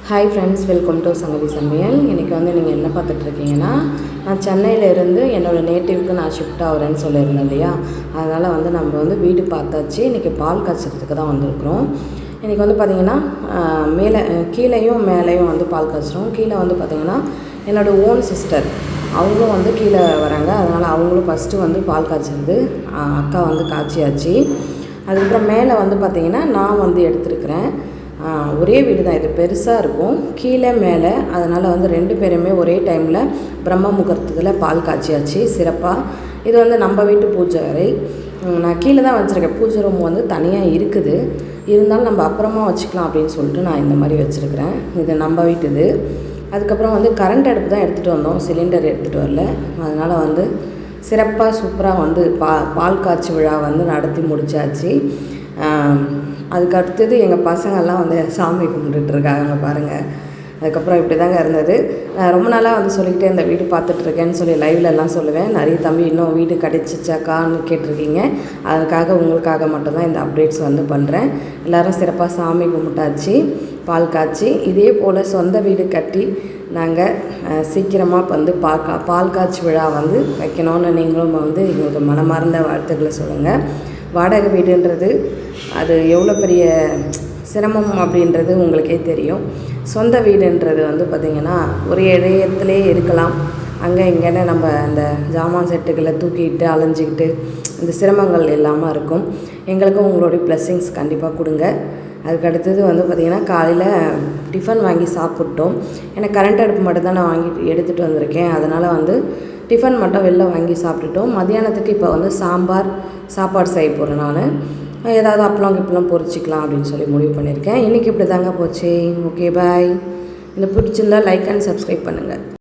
Hi friends, welcome to Sangavi சமையல். இன்றைக்கி வந்து நீங்கள் என்ன பார்த்துட்ருக்கீங்கன்னா, நான் சென்னையிலேருந்து என்னோடய நேட்டிவ்க்கு நான் ஷிஃப்ட் ஆகிறேன்னு சொல்லியிருந்தேன் இல்லையா. அதனால் வந்து நம்ம வந்து வீடு பார்த்தாச்சு. இன்றைக்கி பால் காய்ச்சறதுக்கு தான் வந்திருக்கிறோம். இன்றைக்கி வந்து பார்த்திங்கன்னா கீழேயும் மேலேயும் வந்து பால் காய்ச்சிரும். கீழே வந்து பார்த்திங்கன்னா என்னோடய ஓன் சிஸ்டர் அவங்களும் வந்து கீழே வராங்க. அதனால் அவங்களும் ஃபஸ்ட்டு வந்து பால் காய்ச்சிருந்து அக்கா வந்து காய்ச்சியாச்சு. அதுக்கப்புறம் மேலே வந்து பார்த்திங்கன்னா நான் வந்து எடுத்துருக்கிறேன். ஒரே வீடு தான், இது பெருசாக இருக்கும், கீழே மேலே. அதனால் வந்து 2 பேருமே ஒரே டைமில் பிரம்ம முகூர்த்தத்தில் பால் காய்ச்சியாச்சு சிறப்பாக. இது வந்து நம்ம வீட்டு பூஜை அறை. நான் கீழே தான் வச்சுருக்கேன். பூஜை ரூம் வந்து தனியாக இருக்குது, இருந்தாலும் நம்ம அப்புறமா வச்சுக்கலாம் அப்படின்னு சொல்லிட்டு நான் இந்த மாதிரி வச்சுருக்கிறேன். இது நம்ம வீட்டுது. அதுக்கப்புறம் வந்து கரண்ட் அடுப்பு தான் எடுத்துகிட்டு வந்தோம், சிலிண்டர் எடுத்துகிட்டு வரல. அதனால் வந்து சிறப்பாக சூப்பராக வந்து பால் காய்ச்சி விழா வந்து நடத்தி முடித்தாச்சு. அதுக்கு அடுத்தது எங்கள் பசங்கள்லாம் வந்து சாமி கும்பிட்டுட்ருக்காங்க பாருங்கள். அதுக்கப்புறம் இப்படி தாங்க இருந்தது. நான் ரொம்ப நாளாக வந்து சொல்லிக்கிட்டே இந்த வீடு பார்த்துட்ருக்கேன்னு சொல்லி லைவ்லலாம் சொல்லுவேன். நிறைய தம்பி இன்னும் வீடு கிடச்சிச்சாக்கான்னு கேட்டிருக்கீங்க. அதுக்காக உங்களுக்காக மட்டும்தான் இந்த அப்டேட்ஸ் வந்து பண்ணுறேன். எல்லோரும் சிறப்பாக சாமி கும்பிட்டாச்சு, பால் காய்ச்சி. இதே போல் சொந்த வீடு கட்டி நாங்கள் சீக்கிரமாக வந்து பால் காய்ச்சி விழா வந்து வைக்கணும்னு நீங்களும் வந்து எங்களுக்கு மனமார்ந்த வாழ்த்துக்களை சொல்லுங்கள். வாடகை வீடுன்றது அது எவ்வளோ பெரிய சிரமம் அப்படின்றது உங்களுக்கே தெரியும். சொந்த வீடுன்றது வந்து பார்த்திங்கன்னா ஒரு இடத்துலே இருக்கலாம். அங்கே இங்கேன்னு நம்ம அந்த ஜாமான் செட்டுகளை தூக்கிட்டு அலைஞ்சிக்கிட்டு இந்த சிரமங்கள் இல்லாமல் இருக்கும். எங்களுக்கும் உங்களுடைய ப்ளஸ்ஸிங்ஸ் கண்டிப்பாக கொடுங்க. அதுக்கு அடுத்தது வந்து பார்த்திங்கன்னா காலையில் டிஃபன் வாங்கி சாப்பிட்டோம். எனக்கு கரண்ட் அடுப்பு மட்டும் தான் நான் எடுத்துகிட்டு வந்திருக்கேன். அதனால் வந்து டிஃபன் மட்டும் வெளில வாங்கி சாப்பிட்டுட்டோம். மத்தியானத்துக்கு இப்போ வந்து சாப்பாடு செய்ய போகிறேன். நான் ஏதாவது அப்பளம் பொரிச்சிக்கலாம் அப்படின்னு சொல்லி முடிவு பண்ணியிருக்கேன். இன்றைக்கி இப்படி தாங்க போச்சு. ஓகே, பாய். இந்த பிடிச்சிருந்தால் லைக் அண்ட் சப்ஸ்கிரைப் பண்ணுங்கள்.